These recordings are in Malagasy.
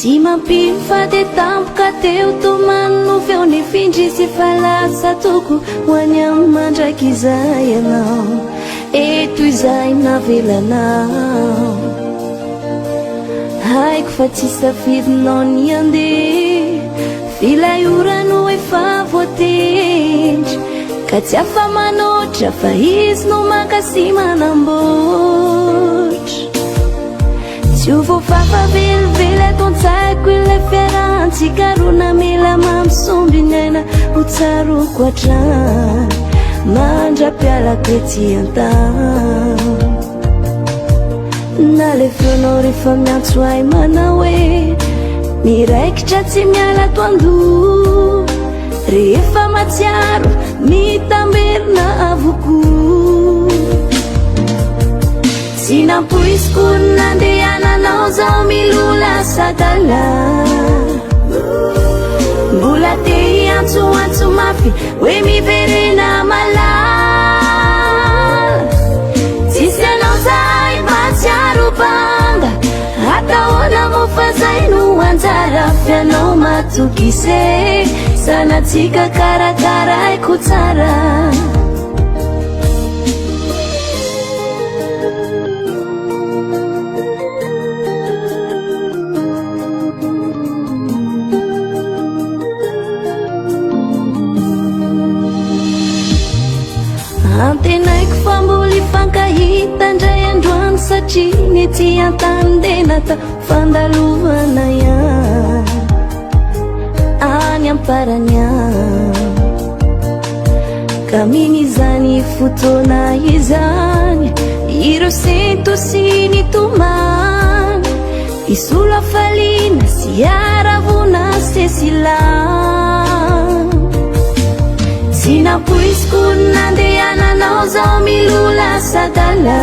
Sy mampifady tampoka teo tomano feo ny findrisy fa lasa toko ho any amin'ny mandraiky izay ianao eto izay navelanao haiko fa tsy safidinao ny andeha filayorano efa voatendry ka tsy afa manotra fa izy no makasy manamboatra tsy ho voafafa velively aton-tsaiko ilay fiarantsika ro namela mampisomby ny aina ho tsaroko hatrany mandra-pialako etsy an-tany nalefeonao rehefa miantso ahy manao hoe miraikitra tsy miala toan-doha rehefa matsiaro mitamberina avoko tsy nampoisiko nandehananao zao milola sadala mbola te hiantsoantso mafy hoe miverena malala tsisy anao zay matsiaro banga atahoana mo fa zay no anjara fianao matokise sanatsika karakaraiko tsara antenaiko fa mbola ifankahita ndray androany satria ny ty antany de nata fandalovana ihany any amparany any ka min'izany fotoana izany ireo sento sy ny tomany isolo afaliana sy aravona sesilany tsy nampoisiko nandehananao zao milola sadala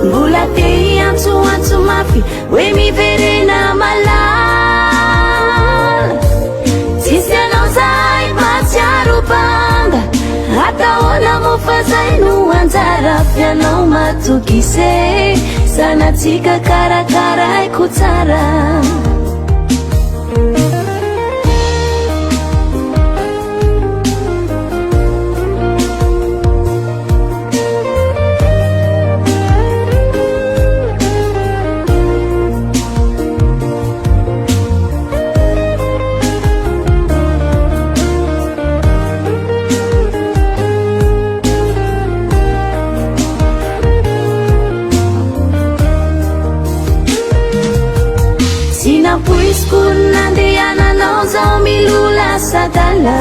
mbola te hiantsoantso mafy hoe miverena malala tsisy anao zay matsiaro banga atahoana mo fa zay no anjara fianao matokise sanatsika karakaraiko tsara nampoisiko nandehananao zao milola sadala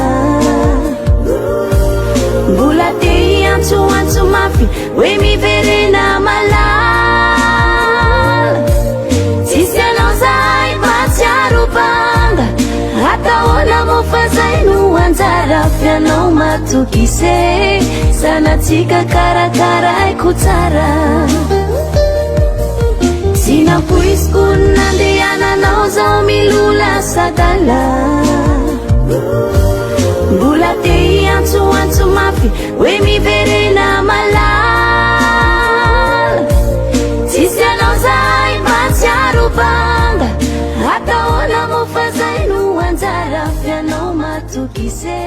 mbola te hiantsoantso mafy hoe miverena malala tsisy anao zay matsiaro banga atahoana mo fa zay no anjara fianao matokise sanatsika karakaraiko tsara tsy nampoisiko nandehananao zao milola sadala mbola te hiantsoantso mafy hoe miverena malala tsisy anao zay matsiaro banga atahoana mo fa zay no anjara fianao matokise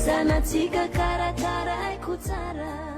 sanatsika karakaraiko tsara